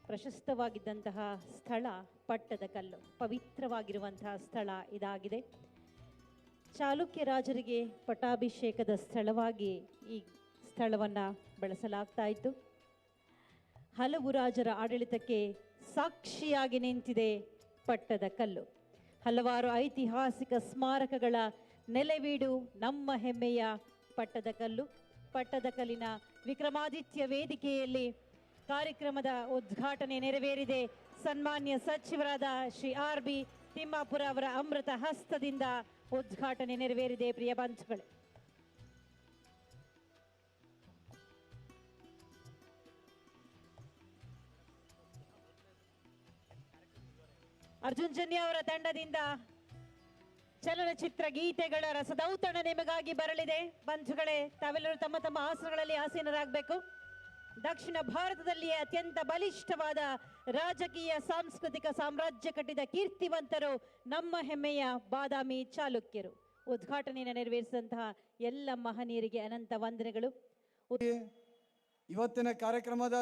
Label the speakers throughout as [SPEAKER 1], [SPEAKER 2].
[SPEAKER 1] ಪ್ರಶಸ್ತವಾಗಿದ್ದಂತಹ ಸ್ಥಳ ಪಟ್ಟದಕಲ್ಲು. ಪವಿತ್ರವಾಗಿರುವಂತಹ ಸ್ಥಳ ಇದಾಗಿದೆ. ಚಾಲುಕ್ಯ ರಾಜರಿಗೆ ಪಟ್ಟಾಭಿಷೇಕದ ಸ್ಥಳವಾಗಿ ಈ ಸ್ಥಳವನ್ನು ಬಳಸಲಾಗ್ತಾ ಇತ್ತು. ಹಲವು ರಾಜರ ಆಡಳಿತಕ್ಕೆ ಸಾಕ್ಷಿಯಾಗಿ ನಿಂತಿದೆ ಪಟ್ಟದಕಲ್ಲು. ಹಲವಾರು ಐತಿಹಾಸಿಕ ಸ್ಮಾರಕಗಳ ನೆಲೆವೀಡು ನಮ್ಮ ಹೆಮ್ಮೆಯ ಪಟ್ಟದಕಲ್ಲು. ಪಟ್ಟದಕಲ್ಲಿನ ವಿಕ್ರಮಾದಿತ್ಯ ವೇದಿಕೆಯಲ್ಲಿ ಕಾರ್ಯಕ್ರಮದ ಉದ್ಘಾಟನೆ ನೆರವೇರಿದೆ. ಸನ್ಮಾನ್ಯ ಸಚಿವರಾದ ಶ್ರೀ ಆರ್.ಬಿ. ತಿಮ್ಮಾಪುರ ಅವರ ಅಮೃತ ಹಸ್ತದಿಂದ ಉದ್ಘಾಟನೆ ನೆರವೇರಿದೆ. ಪ್ರಿಯ ಬಂಧುಗಳೇ, ಅರ್ಜುನ್ ಜನ್ಯ ಅವರ ತಂಡದಿಂದ ಚಲನಚಿತ್ರ ಗೀತೆಗಳ ರಸದೌತಣ ನಿಮಗಾಗಿ ಬರಲಿದೆ. ಬಂಧುಗಳೇ, ತಾವೆಲ್ಲರೂ ತಮ್ಮ ತಮ್ಮ ಆಸನಗಳಲ್ಲಿ ಆಸೀನರಾಗಬೇಕು. ದಕ್ಷಿಣ ಭಾರತದಲ್ಲಿಯೇ ಅತ್ಯಂತ ಬಲಿಷ್ಠವಾದ ರಾಜಕೀಯ ಸಾಂಸ್ಕೃತಿಕ ಸಾಮ್ರಾಜ್ಯ ಕಟ್ಟಿದ ಕೀರ್ತಿವಂತರು ನಮ್ಮ ಹೆಮ್ಮೆಯ ಬಾದಾಮಿ ಚಾಲುಕ್ಯರು. ಉದ್ಘಾಟನೆಯನ್ನು ನೆರವೇರಿಸಿದಂತಹ ಎಲ್ಲ ಮಹನೀಯರಿಗೆ ಅನಂತ ವಂದನೆಗಳು.
[SPEAKER 2] ಇವತ್ತಿನ ಕಾರ್ಯಕ್ರಮದ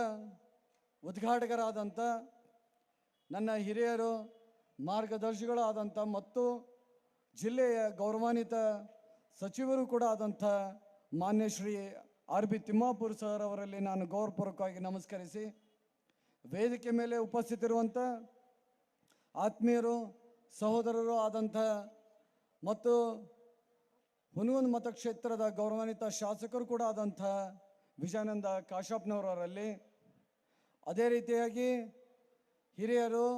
[SPEAKER 2] ಉದ್ಘಾಟಕರಾದಂಥ ನನ್ನ ಹಿರಿಯರು, ಮಾರ್ಗದರ್ಶಿಗಳು ಆದಂಥ ಮತ್ತು ಜಿಲ್ಲೆಯ ಗೌರವಾನ್ವಿತ ಸಚಿವರು ಕೂಡ ಆದಂಥ ಮಾನ್ಯ ಶ್ರೀ ಆರ್.ಬಿ. ತಿಮ್ಮಾಪುರ ಸರ್ ಅವರಲ್ಲಿ ನಾನು ಗೌರವಪೂರ್ವಕವಾಗಿ ನಮಸ್ಕರಿಸಿ, ವೇದಿಕೆ ಮೇಲೆ ಉಪಸ್ಥಿತಿರುವಂಥ ಆತ್ಮೀಯರು, ಸಹೋದರರು ಆದಂಥ ಮತ್ತು ಹುನಗುಂದ ಮತಕ್ಷೇತ್ರದ ಗೌರವಾನ್ವಿತ ಶಾಸಕರು ಕೂಡ ಆದಂಥ ವಿಜಯಾನಂದ ಕಾಶಪ್ಪನವರಲ್ಲಿ, ಅದೇ ರೀತಿಯಾಗಿ ಹಿರಿಯರು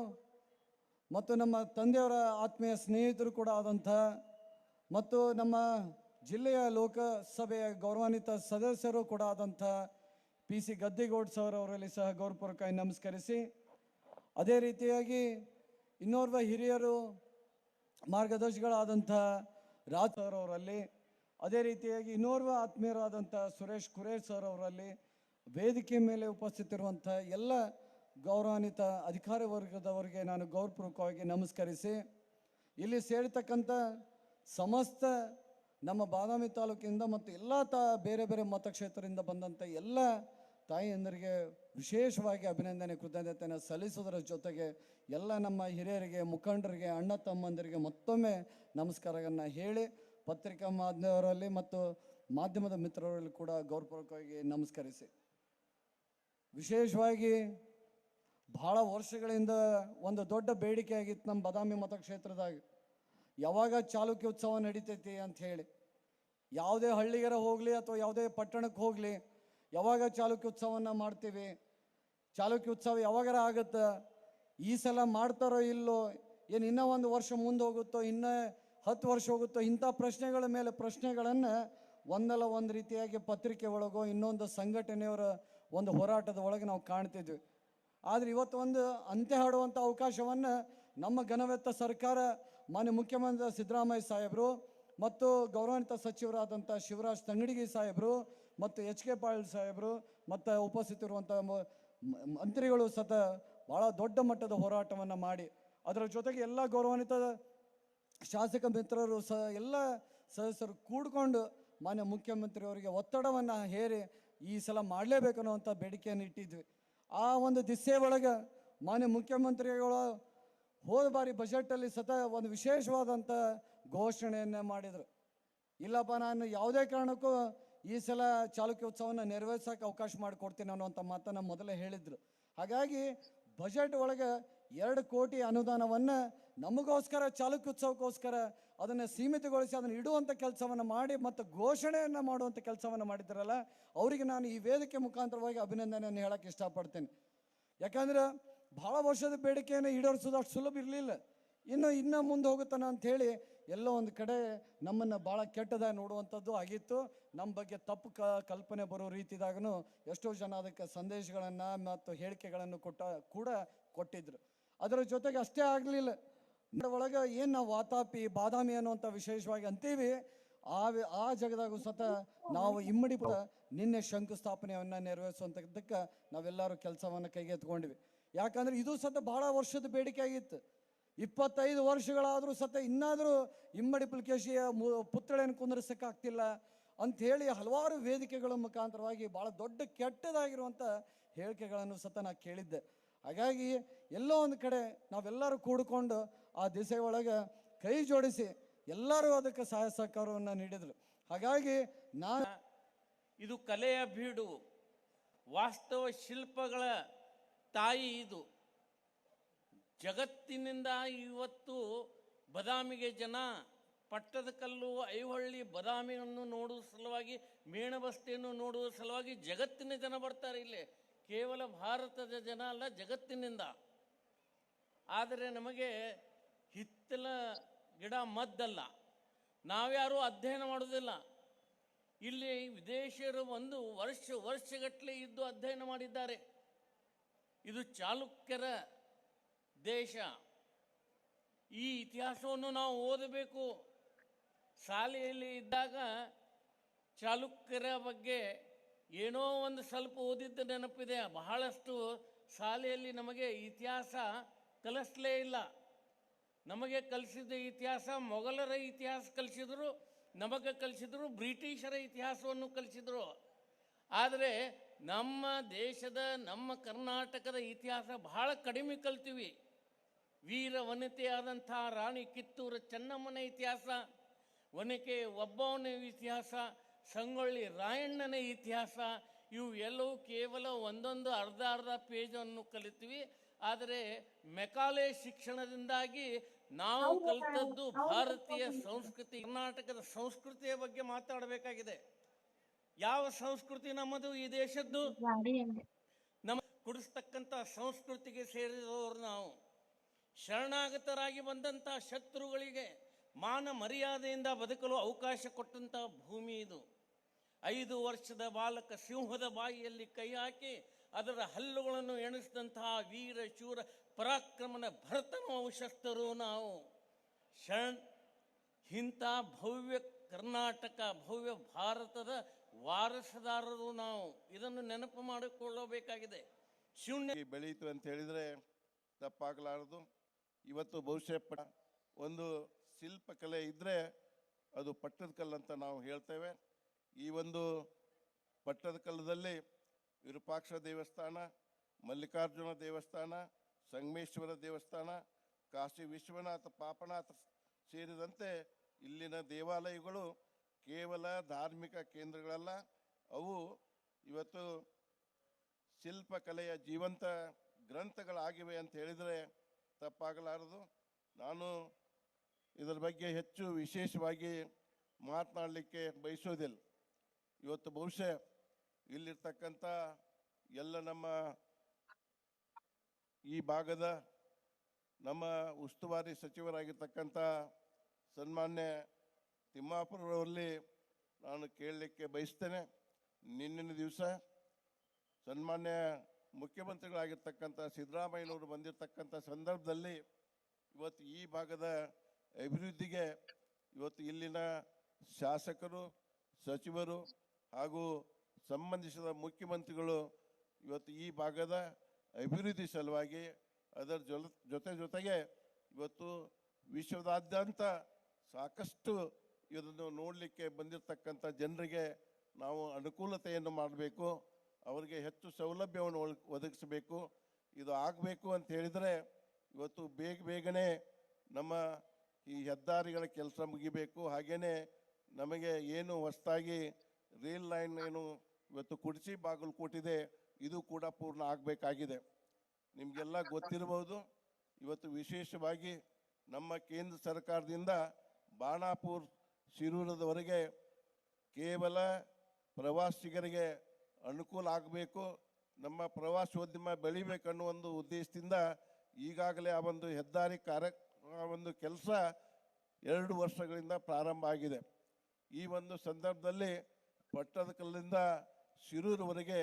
[SPEAKER 2] ಮತ್ತು ನಮ್ಮ ತಂದೆಯವರ ಆತ್ಮೀಯ ಸ್ನೇಹಿತರು ಕೂಡ ಆದಂಥ ಮತ್ತು ನಮ್ಮ ಜಿಲ್ಲೆಯ ಲೋಕಸಭೆಯ ಗೌರವಾನ್ವಿತ ಸದಸ್ಯರು ಕೂಡ ಆದಂಥ ಪಿ.ಸಿ. ಗದ್ದಿಗೌಡ ಸರ್ ಅವರಲ್ಲಿ ಸಹ ಗೌರವಪೂರ್ವಕವಾಗಿ ನಮಸ್ಕರಿಸಿ, ಅದೇ ರೀತಿಯಾಗಿ ಇನ್ನೋರ್ವ ಹಿರಿಯರು ಮಾರ್ಗದರ್ಶಿಗಳಾದಂಥ ರಾಜ್ ಸರ್ ಅವರಲ್ಲಿ, ಅದೇ ರೀತಿಯಾಗಿ ಇನ್ನೋರ್ವ ಆತ್ಮೀಯರಾದಂಥ ಸುರೇಶ್ ಕುರೇಶ್ ಸರ್ ಅವರಲ್ಲಿ, ವೇದಿಕೆ ಮೇಲೆ ಉಪಸ್ಥಿತಿರುವಂಥ ಎಲ್ಲ ಗೌರವಾನ್ವಿತ ಅಧಿಕಾರಿ ವರ್ಗದವರಿಗೆ ನಾನು ಗೌರವಪೂರ್ವಕವಾಗಿ ನಮಸ್ಕರಿಸಿ, ಇಲ್ಲಿ ಸೇರಿರ್ತಕ್ಕಂಥ ಸಮಸ್ತ ನಮ್ಮ ಬಾದಾಮಿ ತಾಲೂಕಿನಿಂದ ಮತ್ತು ಎಲ್ಲ ಬೇರೆ ಬೇರೆ ಮತಕ್ಷೇತ್ರದಿಂದ ಬಂದಂಥ ಎಲ್ಲ ತಾಯಿಯಂದರಿಗೆ ವಿಶೇಷವಾಗಿ ಅಭಿನಂದನೆ ಕೃತಜ್ಞತೆಯನ್ನು ಸಲ್ಲಿಸೋದರ ಜೊತೆಗೆ ಎಲ್ಲ ನಮ್ಮ ಹಿರಿಯರಿಗೆ, ಮುಖಂಡರಿಗೆ, ಅಣ್ಣ ತಮ್ಮಂದರಿಗೆ ಮತ್ತೊಮ್ಮೆ ನಮಸ್ಕಾರವನ್ನು ಹೇಳಿ, ಪತ್ರಿಕಾ ಮಾಧ್ಯಮದವರಲ್ಲಿ ಮತ್ತು ಮಾಧ್ಯಮದ ಮಿತ್ರರಲ್ಲಿ ಕೂಡ ಗೌರವಪೂರ್ವಕವಾಗಿ ನಮಸ್ಕರಿಸಿ, ವಿಶೇಷವಾಗಿ ಭಾಳ ವರ್ಷಗಳಿಂದ ಒಂದು ದೊಡ್ಡ ಬೇಡಿಕೆ ಆಗಿತ್ತು ನಮ್ಮ ಬಾದಾಮಿ ಮತಕ್ಷೇತ್ರದಾಗ, ಯಾವಾಗ ಚಾಲುಕ್ಯ ಉತ್ಸವ ನಡೀತೈತಿ ಅಂತ ಹೇಳಿ. ಯಾವುದೇ ಹಳ್ಳಿಗರ ಹೋಗಲಿ ಅಥವಾ ಯಾವುದೇ ಪಟ್ಟಣಕ್ಕೆ ಹೋಗಲಿ, ಯಾವಾಗ ಚಾಲುಕ್ಯ ಉತ್ಸವವನ್ನು ಮಾಡ್ತೀವಿ, ಚಾಲುಕ್ಯ ಉತ್ಸವ ಯಾವಾಗಾರ ಆಗುತ್ತೆ, ಈ ಸಲ ಮಾಡ್ತಾರೋ ಇಲ್ಲೋ, ಏನು ಇನ್ನೂ ಒಂದು ವರ್ಷ ಮುಂದೆ ಹೋಗುತ್ತೋ, ಇನ್ನೂ 10 ವರ್ಷ ಹೋಗುತ್ತೋ, ಇಂಥ ಪ್ರಶ್ನೆಗಳ ಮೇಲೆ ಪ್ರಶ್ನೆಗಳನ್ನು ಒಂದಲ್ಲ ಒಂದು ರೀತಿಯಾಗಿ ಪತ್ರಿಕೆ ಒಳಗೋ ಇನ್ನೊಂದು ಸಂಘಟನೆಯವರ ಒಂದು ಹೋರಾಟದ ಒಳಗೆ ನಾವು ಕಾಣ್ತಿದ್ವಿ. ಆದರೆ ಇವತ್ತು ಒಂದು ಅಂತ್ಯ ಹಾಡುವಂಥ ಅವಕಾಶವನ್ನು ನಮ್ಮ ಘನವೆತ್ತ ಸರ್ಕಾರ, ಮಾನ್ಯ ಮುಖ್ಯಮಂತ್ರಿ ಸಿದ್ದರಾಮಯ್ಯ ಸಾಹೇಬರು ಮತ್ತು ಗೌರವಾನ್ವಿತ ಸಚಿವರಾದಂಥ ಶಿವರಾಜ್ ತಂಗಡಗಿ ಸಾಹೇಬರು ಮತ್ತು ಎಚ್.ಕೆ. ಪಾಟೀಲ್ ಸಾಹೇಬರು ಮತ್ತು ಉಪಸ್ಥಿತಿರುವಂಥ ಮಂತ್ರಿಗಳು ಸತ ಭಾಳ ದೊಡ್ಡ ಮಟ್ಟದ ಹೋರಾಟವನ್ನು ಮಾಡಿ, ಅದರ ಜೊತೆಗೆ ಎಲ್ಲ ಗೌರವಾನ್ವಿತ ಶಾಸಕ ಮಿತ್ರರು ಎಲ್ಲ ಸದಸ್ಯರು ಕೂಡ್ಕೊಂಡು ಮಾನ್ಯ ಮುಖ್ಯಮಂತ್ರಿಯವರಿಗೆ ಒತ್ತಡವನ್ನು ಹೇರಿ ಈ ಸಲ ಮಾಡಲೇಬೇಕನ್ನುವಂಥ ಬೇಡಿಕೆಯನ್ನು ಇಟ್ಟಿದ್ವಿ. ಆ ಒಂದು ದಿಸೆ ಒಳಗೆ ಮಾನ್ಯ ಮುಖ್ಯಮಂತ್ರಿಗಳು ಹೋದ ಬಾರಿ ಬಜೆಟಲ್ಲಿ ಒಂದು ವಿಶೇಷವಾದಂಥ ಘೋಷಣೆಯನ್ನು ಮಾಡಿದರು. ಇಲ್ಲಪ್ಪ, ನಾನು ಯಾವುದೇ ಕಾರಣಕ್ಕೂ ಈ ಸಲ ಚಾಲುಕ್ಯ ಉತ್ಸವವನ್ನು ನೆರವೇರಿಸೋಕೆ ಅವಕಾಶ ಮಾಡಿಕೊಡ್ತೀನಿ ಅನ್ನುವಂಥ ಮಾತನ್ನು ಮೊದಲೇ ಹೇಳಿದರು. ಹಾಗಾಗಿ ಬಜೆಟ್ ಒಳಗೆ 2 ಕೋಟಿ ಅನುದಾನವನ್ನು ನಮಗೋಸ್ಕರ ಚಾಲುಕ್ಯ ಉತ್ಸವಕ್ಕೋಸ್ಕರ ಅದನ್ನು ಸೀಮಿತಗೊಳಿಸಿ ಅದನ್ನು ಇಡುವಂಥ ಕೆಲಸವನ್ನು ಮಾಡಿ ಮತ್ತು ಘೋಷಣೆಯನ್ನು ಮಾಡುವಂಥ ಕೆಲಸವನ್ನು ಮಾಡಿದ್ರಲ್ಲ, ಅವರಿಗೆ ನಾನು ಈ ವೇದಿಕೆ ಮುಖಾಂತರವಾಗಿ ಅಭಿನಂದನೆಯನ್ನು ಹೇಳೋಕ್ಕೆ ಇಷ್ಟಪಡ್ತೇನೆ. ಯಾಕಂದ್ರೆ ಭಾಳ ವರ್ಷದ ಬೇಡಿಕೆಯನ್ನು ಈಡೇರಿಸೋದು ಅಷ್ಟು ಸುಲಭ ಇರಲಿಲ್ಲ. ಇನ್ನೂ ಮುಂದೆ ಹೋಗುತ್ತಾನ ಅಂಥೇಳಿ ಎಲ್ಲೋ ಒಂದು ಕಡೆ ನಮ್ಮನ್ನು ಭಾಳ ಕೆಟ್ಟದಾಗಿ ನೋಡುವಂಥದ್ದು ಆಗಿತ್ತು. ನಮ್ಮ ಬಗ್ಗೆ ತಪ್ಪು ಕಲ್ಪನೆ ಬರೋ ರೀತಿದಾಗೂ ಎಷ್ಟೋ ಜನ ಅದಕ್ಕೆ ಸಂದೇಶಗಳನ್ನು ಮತ್ತು ಹೇಳಿಕೆಗಳನ್ನು ಕೂಡ ಕೊಟ್ಟಿದ್ರು. ಅದರ ಜೊತೆಗೆ ಅಷ್ಟೇ ಆಗಲಿಲ್ಲ, ಒಳಗೆ ಏನು ನಾವು ವಾತಾಪಿ ಬಾದಾಮಿ ಅನ್ನುವಂಥ ವಿಶೇಷವಾಗಿ ಅಂತೀವಿ, ಆ ಜಗದಾಗೂ ನಾವು ಇಮ್ಮಡಿ ನಿನ್ನೆ ಶಂಕುಸ್ಥಾಪನೆಯನ್ನು ನೆರವೇರಿಸುವಂಥದ್ದಕ್ಕೆ ನಾವೆಲ್ಲರೂ ಕೆಲಸವನ್ನು ಕೈಗೆತ್ಕೊಂಡಿವಿ. ಯಾಕಂದರೆ ಇದು ಭಾಳ ವರ್ಷದ ಬೇಡಿಕೆ ಆಗಿತ್ತು. 25 ವರ್ಷಗಳಾದರೂ ಇನ್ನಾದರೂ ಇಮ್ಮಡಿ ಪುಲಕೇಶಿಯ ಪುತ್ಥಳಿಯನ್ನು ಕುಂದರ್ಸೋಕ್ಕಾಗ್ತಿಲ್ಲ ಅಂಥೇಳಿ ಹಲವಾರು ವೇದಿಕೆಗಳ ಮುಖಾಂತರವಾಗಿ ಭಾಳ ದೊಡ್ಡ ಕೆಟ್ಟದಾಗಿರುವಂಥ ಹೇಳಿಕೆಗಳನ್ನು ನಾ ಕೇಳಿದ್ದೆ. ಹಾಗಾಗಿ ಎಲ್ಲೋ ಒಂದು ಕಡೆ ನಾವೆಲ್ಲರೂ ಕೂಡಿಕೊಂಡು ಆ ದಿಸೆ ಒಳಗೆ ಕೈ ಜೋಡಿಸಿ ಎಲ್ಲರೂ ಅದಕ್ಕೆ ಸಹಾಯ ಸಹಕಾರವನ್ನು ನೀಡಿದ್ರು. ಹಾಗಾಗಿ
[SPEAKER 3] ಇದು ಕಲೆಯ ಬೀಡು, ವಾಸ್ತವ ಶಿಲ್ಪಗಳ ತಾಯಿ. ಇದು ಜಗತ್ತಿನಿಂದ ಇವತ್ತು ಬದಾಮಿಗೆ ಜನ ಪಟ್ಟದಕಲ್ಲು, ಐಹೊಳಿ, ಬದಾಮಿಯನ್ನು ನೋಡುವ ಸಲುವಾಗಿ, ಮೇಣಬಸ್ತಿಯನ್ನು ನೋಡುವ ಸಲುವಾಗಿ ಜಗತ್ತಿನ ಜನ ಬರ್ತಾರೆ ಇಲ್ಲಿ. ಕೇವಲ ಭಾರತದ ಜನ ಅಲ್ಲ, ಜಗತ್ತಿನಿಂದ. ಆದರೆ ನಮಗೆ ಹಿತ್ತಲ ಗಿಡ ಮದ್ದಲ್ಲ, ನಾವ್ಯಾರೂ ಅಧ್ಯಯನ ಮಾಡೋದಿಲ್ಲ. ಇಲ್ಲಿ ವಿದೇಶಿಯರು ಒಂದು ವರ್ಷಗಟ್ಟಲೆ ಇದ್ದು ಅಧ್ಯಯನ ಮಾಡಿದ್ದಾರೆ. ಇದು ಚಾಲುಕ್ಯರ ದೇಶ. ಈ ಇತಿಹಾಸವನ್ನು ನಾವು ಓದಬೇಕು. ಶಾಲೆಯಲ್ಲಿ ಇದ್ದಾಗ ಚಾಲುಕ್ಯರ ಬಗ್ಗೆ ಏನೋ ಒಂದು ಸ್ವಲ್ಪ ಓದಿದ್ದ ನೆನಪಿದೆ. ಬಹಳಷ್ಟು ಶಾಲೆಯಲ್ಲಿ ನಮಗೆ ಇತಿಹಾಸ ಕಲಿಸಲೇ ಇಲ್ಲ. ನಮಗೆ ಕಲಿಸಿದ ಇತಿಹಾಸ ಮೊಘಲರ ಇತಿಹಾಸ ಕಲಿಸಿದ್ರು, ನಮಗೆ ಕಲಿಸಿದ್ರು ಬ್ರಿಟಿಷರ ಇತಿಹಾಸವನ್ನು ಕಲಿಸಿದ್ರು. ಆದರೆ ನಮ್ಮ ದೇಶದ, ನಮ್ಮ ಕರ್ನಾಟಕದ ಇತಿಹಾಸ ಬಹಳ ಕಡಿಮೆ ಕಲ್ತೀವಿ. ವೀರ ವನಿತೆಯಾದಂಥ ರಾಣಿ ಕಿತ್ತೂರು ಚೆನ್ನಮ್ಮನ ಇತಿಹಾಸ, ಒನಕೆ ಒಬ್ಬವನ ಇತಿಹಾಸ, ಸಂಗೊಳ್ಳಿ ರಾಯಣ್ಣನ ಇತಿಹಾಸ, ಇವು ಎಲ್ಲವೂ ಕೇವಲ ಒಂದೊಂದು ಅರ್ಧ ಪೇಜನ್ನು ಕಲಿತೀವಿ. ಆದರೆ ಮೆಕಾಲೆ ಶಿಕ್ಷಣದಿಂದಾಗಿ ನಾವು ಕಲಿತದ್ದು ಭಾರತೀಯ ಸಂಸ್ಕೃತಿ, ಕರ್ನಾಟಕದ ಸಂಸ್ಕೃತಿಯ ಬಗ್ಗೆ ಮಾತಾಡಬೇಕಾಗಿದೆ. ಯಾವ ಸಂಸ್ಕೃತಿ ನಮ್ಮದು, ಈ ದೇಶದ್ದು? ನಮ್ಮ ಕುಡಿಸ್ತಕ್ಕಂಥ ಸಂಸ್ಕೃತಿಗೆ ಸೇರಿದವರು ನಾವು. ಶರಣಾಗತರಾಗಿ ಬಂದಂಥ ಶತ್ರುಗಳಿಗೆ ಮಾನ ಮರ್ಯಾದೆಯಿಂದ ಬದುಕಲು ಅವಕಾಶ ಕೊಟ್ಟಂಥ ಭೂಮಿ ಇದು. 5 ವರ್ಷದ ಬಾಲಕ ಸಿಂಹದ ಬಾಯಿಯಲ್ಲಿ ಕೈ ಹಾಕಿ ಅದರ ಹಲ್ಲುಗಳನ್ನು ಎಣಿಸಿದಂತಹ ವೀರ ಶೂರ ಪರಾಕ್ರಮನ ಭರತನ ವಂಶಸ್ಥರು ನಾವು. ಇಂಥ ಭವ್ಯ ಕರ್ನಾಟಕ, ಭವ್ಯ ಭಾರತದ ವಾರಸುದಾರರು ನಾವು. ಇದನ್ನು ನೆನಪು ಮಾಡಿಕೊಳ್ಳಬೇಕಾಗಿದೆ.
[SPEAKER 4] ಶೂನ್ಯ ಬೆಳೀತು ಅಂತ ಹೇಳಿದರೆ ತಪ್ಪಾಗಲಾರದು. ಇವತ್ತು ಬಹುಶಃ ಒಂದು ಶಿಲ್ಪಕಲೆ ಇದ್ದರೆ ಅದು ಪಟ್ಟದಕಲ್ಲು ಅಂತ ನಾವು ಹೇಳ್ತೇವೆ. ಈ ಒಂದು ಪಟ್ಟದಕಲ್ಲದಲ್ಲಿ ವಿರೂಪಾಕ್ಷ ದೇವಸ್ಥಾನ, ಮಲ್ಲಿಕಾರ್ಜುನ ದೇವಸ್ಥಾನ, ಸಂಗಮೇಶ್ವರ ದೇವಸ್ಥಾನ, ಕಾಶಿ ವಿಶ್ವನಾಥ, ಪಾಪನಾಥ ಸೇರಿದಂತೆ ಇಲ್ಲಿನ ದೇವಾಲಯಗಳು ಕೇವಲ ಧಾರ್ಮಿಕ ಕೇಂದ್ರಗಳಲ್ಲ, ಅವು ಇವತ್ತು ಶಿಲ್ಪಕಲೆಯ ಜೀವಂತ ಗ್ರಂಥಗಳಾಗಿವೆ ಅಂತ ಹೇಳಿದರೆ ತಪ್ಪಾಗಲಾರದು. ನಾನು ಇದರ ಬಗ್ಗೆ ಹೆಚ್ಚು ವಿಶೇಷವಾಗಿ ಮಾತನಾಡಲಿಕ್ಕೆ ಬಯಸೋದಿಲ್ಲ. ಇವತ್ತು ಬಹುಶಃ ಇಲ್ಲಿರ್ತಕ್ಕಂಥ ಎಲ್ಲ ನಮ್ಮ ಈ ಭಾಗದ ನಮ್ಮ ಉಸ್ತುವಾರಿ ಸಚಿವರಾಗಿರ್ತಕ್ಕಂಥ ಸನ್ಮಾನ್ಯ ತಿಮ್ಮಾಪುರವರಲ್ಲಿ ನಾನು ಕೇಳಲಿಕ್ಕೆ ಬಯಸ್ತೇನೆ. ನಿನ್ನಿನ ದಿವಸ ಸನ್ಮಾನ್ಯ ಮುಖ್ಯಮಂತ್ರಿಗಳಾಗಿರ್ತಕ್ಕಂಥ ಸಿದ್ದರಾಮಯ್ಯನವರು ಬಂದಿರತಕ್ಕಂಥ ಸಂದರ್ಭದಲ್ಲಿ ಇವತ್ತು ಈ ಭಾಗದ ಅಭಿವೃದ್ಧಿಗೆ ಇವತ್ತು ಇಲ್ಲಿನ ಶಾಸಕರು, ಸಚಿವರು ಹಾಗೂ ಸಂಬಂಧಿಸಿದ ಮುಖ್ಯಮಂತ್ರಿಗಳು ಇವತ್ತು ಈ ಭಾಗದ ಅಭಿವೃದ್ಧಿ ಸಲುವಾಗಿ ಅದರ ಜೊತೆಗೆ ಇವತ್ತು ವಿಶ್ವದಾದ್ಯಂತ ಸಾಕಷ್ಟು ಇದನ್ನು ನೋಡಲಿಕ್ಕೆ ಬಂದಿರತಕ್ಕಂಥ ಜನರಿಗೆ ನಾವು ಅನುಕೂಲತೆಯನ್ನು ಮಾಡಬೇಕು, ಅವರಿಗೆ ಹೆಚ್ಚು ಸೌಲಭ್ಯವನ್ನು ಒದಗಿಸಬೇಕು. ಇದು ಆಗಬೇಕು ಅಂತ ಹೇಳಿದರೆ ಇವತ್ತು ಬೇಗನೆ ನಮ್ಮ ಈ ಹೆದ್ದಾರಿಗಳ ಕೆಲಸ ಮುಗಿಬೇಕು. ಹಾಗೆಯೇ ನಮಗೆ ಏನು ಹೊಸದಾಗಿ ರೈಲ್ ಲೈನ್ ಏನು ಇವತ್ತು ಕುಡ್ಚಿ ಬಾಗಲಕೋಟಿದೆ, ಇದು ಕೂಡ ಪೂರ್ಣ ಆಗಬೇಕಾಗಿದೆ. ನಿಮಗೆಲ್ಲ ಗೊತ್ತಿರಬಹುದು, ಇವತ್ತು ವಿಶೇಷವಾಗಿ ನಮ್ಮ ಕೇಂದ್ರ ಸರ್ಕಾರದಿಂದ ಬಾಣಾಪುರ ಶಿರೂರದವರೆಗೆ ಕೇವಲ ಪ್ರವಾಸಿಗರಿಗೆ ಅನುಕೂಲ ಆಗಬೇಕು, ನಮ್ಮ ಪ್ರವಾಸೋದ್ಯಮ ಬೆಳಿಬೇಕನ್ನೋ ಒಂದು ಉದ್ದೇಶದಿಂದ ಈಗಾಗಲೇ ಆ ಒಂದು ಹೆದ್ದಾರಿ ಒಂದು ಕೆಲಸ 2 ವರ್ಷಗಳಿಂದ ಪ್ರಾರಂಭ ಆಗಿದೆ. ಈ ಒಂದು ಸಂದರ್ಭದಲ್ಲಿ ಪಟ್ಟದಕಲ್ಲಿಂದ ಶಿರೂರವರೆಗೆ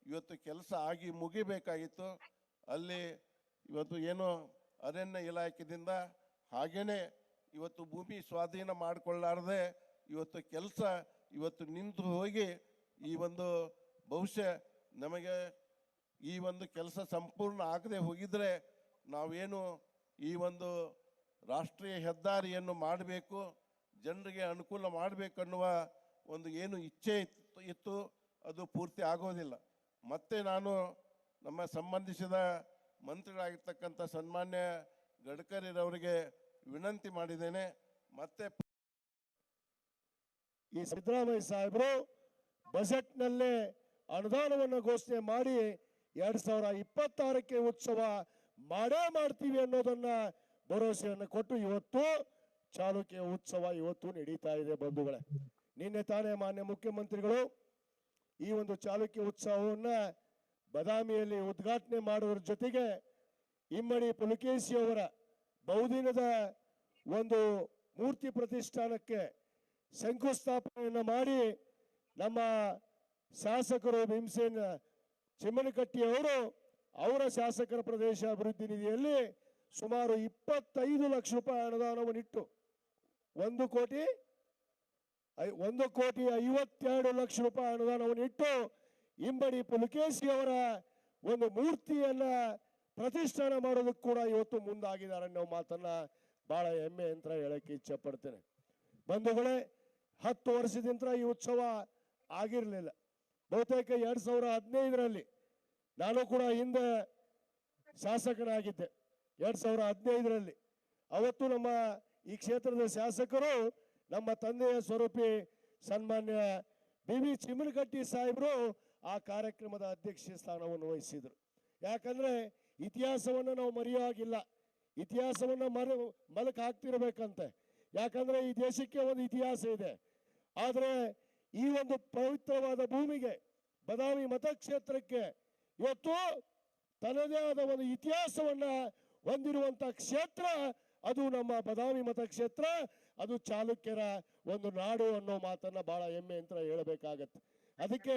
[SPEAKER 4] ಇವತ್ತು ಕೆಲಸ ಆಗಿ ಮುಗಿಬೇಕಾಗಿತ್ತು. ಅಲ್ಲಿ ಇವತ್ತು ಏನು ಅರಣ್ಯ ಇಲಾಖೆಯಿಂದ ಹಾಗೇನೆ ಇವತ್ತು ಭೂಮಿ ಸ್ವಾಧೀನ ಮಾಡಿಕೊಳ್ಳಾರದೆ ಇವತ್ತು ಕೆಲಸ ಇವತ್ತು ನಿಂತು ಹೋಗಿ ಈ ಒಂದು ಬಹುಶಃ ನಮಗೆ ಈ ಒಂದು ಕೆಲಸ ಸಂಪೂರ್ಣ ಆಗದೆ ಹೋಗಿದ್ರೆ ನಾವೇನು ಈ ಒಂದು ರಾಷ್ಟ್ರೀಯ ಹೆದ್ದಾರಿಯನ್ನು ಮಾಡಬೇಕು, ಜನರಿಗೆ ಅನುಕೂಲ ಮಾಡಬೇಕನ್ನುವ ಒಂದು ಏನು ಇಚ್ಛೆ ಇತ್ತು ಅದು ಪೂರ್ತಿ ಆಗೋದಿಲ್ಲ. ಮತ್ತೆ ನಾನು ನಮ್ಮ ಸಂಬಂಧಿಸಿದ ಮಂತ್ರಿಗಳಾಗಿರ್ತಕ್ಕಂಥ ಸನ್ಮಾನ್ಯ ಗಡ್ಕರಿರವರಿಗೆ ವಿನಂತಿ ಮಾಡಿದ್ದೇನೆ. ಮತ್ತೆ
[SPEAKER 5] ಈ ಸಿದ್ದರಾಮಯ್ಯ ಸಾಹೇಬರು ಬಜೆಟ್ನಲ್ಲೇ ಅನುದಾನವನ್ನು ಘೋಷಣೆ ಮಾಡಿ 2026ಕ್ಕೆ ಉತ್ಸವ ಮಾಡೇ ಮಾಡ್ತೀವಿ ಅನ್ನೋದನ್ನ ಭರವಸೆಯನ್ನು ಕೊಟ್ಟು ಇವತ್ತು ಚಾಲುಕ್ಯ ಉತ್ಸವ ಇವತ್ತು ನಡೀತಾ ಇದೆ ಬಂಧುಗಳೇ. ನಿನ್ನೆ ತಾನೇ ಮಾನ್ಯ ಮುಖ್ಯಮಂತ್ರಿಗಳು ಈ ಒಂದು ಚಾಲುಕ್ಯ ಉತ್ಸವವನ್ನ ಬದಾಮಿಯಲ್ಲಿ ಉದ್ಘಾಟನೆ ಮಾಡುವುದರ ಜೊತೆಗೆ ಇಮ್ಮಡಿ ಪುಲಕೇಶಿ ಅವರ ಬಹುದಿನದ ಒಂದು ಮೂರ್ತಿ ಪ್ರತಿಷ್ಠಾನಕ್ಕೆ ಶಂಕುಸ್ಥಾಪನೆಯನ್ನು ಮಾಡಿ ನಮ್ಮ ಶಾಸಕರು ಭೀಮಸೇನ್ ಚಿಮ್ಮನಕಟ್ಟಿ ಅವರು ಅವರ ಶಾಸಕರ ಪ್ರದೇಶ ಅಭಿವೃದ್ಧಿ ನಿಧಿಯಲ್ಲಿ ಸುಮಾರು 25 ಲಕ್ಷ ರೂಪಾಯಿ ಅನುದಾನವನ್ನು ಇಟ್ಟು 1,52 ಲಕ್ಷ ರೂಪಾಯಿ ಅನುದಾನವನ್ನು ಇಟ್ಟು ಇಂಬಡಿ ಪುಲಕೇಶಿ ಅವರ ಒಂದು ಮೂರ್ತಿಯನ್ನ ಪ್ರತಿಷ್ಠಾನ ಮಾಡೋದಕ್ಕೆ ಕೂಡ ಇವತ್ತು ಮುಂದಾಗಿದ್ದಾರೆ ಅನ್ನೋ ಮಾತನ್ನ ಬಹಳ ಹೆಮ್ಮೆ ಅಂತ ಹೇಳಕ್ಕೆ ಇಚ್ಛೆ ಪಡ್ತೇನೆ. ಬಂಧುಗಳೇ, 10 ವರ್ಷದಿಂದ ಈ ಉತ್ಸವ ಆಗಿರಲಿಲ್ಲ. ಬಹುತೇಕ 2015ರಲ್ಲಿ ನಾನು ಕೂಡ ಹಿಂದೆ ಶಾಸಕನಾಗಿದ್ದೆ. 2015ರಲ್ಲಿ ಅವತ್ತು ನಮ್ಮ ಈ ಕ್ಷೇತ್ರದ ಶಾಸಕರು ನಮ್ಮ ತಂದೆಯ ಸ್ವರೂಪಿ ಸನ್ಮಾನ್ಯ ಬಿ ಚಿಮ್ಮನಕಟ್ಟಿ ಸಾಹೇಬರು ಆ ಕಾರ್ಯಕ್ರಮದ ಅಧ್ಯಕ್ಷ ಸ್ಥಾನವನ್ನು ವಹಿಸಿದ್ರು. ಯಾಕಂದ್ರೆ ಇತಿಹಾಸವನ್ನು ನಾವು ಮರೆಯೋ ಹಾಗಿಲ್ಲ, ಇತಿಹಾಸವನ್ನು ಮಲಕ್ ಹಾಕ್ತಿರ್ಬೇಕಂತೆ. ಯಾಕಂದ್ರೆ ಈ ದೇಶಕ್ಕೆ ಒಂದು ಇತಿಹಾಸ ಇದೆ. ಆದರೆ ಈ ಒಂದು ಪವಿತ್ರವಾದ ಭೂಮಿಗೆ ಬದಾಮಿ ಮತಕ್ಷೇತ್ರಕ್ಕೆ ಇವತ್ತು ತನ್ನದೇ ಆದ ಒಂದು ಇತಿಹಾಸವನ್ನ ಹೊಂದಿರುವಂತ ಕ್ಷೇತ್ರ ಅದು ನಮ್ಮ ಬದಾಮಿ ಮತಕ್ಷೇತ್ರ, ಅದು ಚಾಲುಕ್ಯರ ಒಂದು ನಾಡು ಅನ್ನೋ ಮಾತನ್ನ ಬಹಳ ಹೆಮ್ಮೆ ಅಂತ ಹೇಳಬೇಕಾಗತ್ತೆ. ಅದಕ್ಕೆ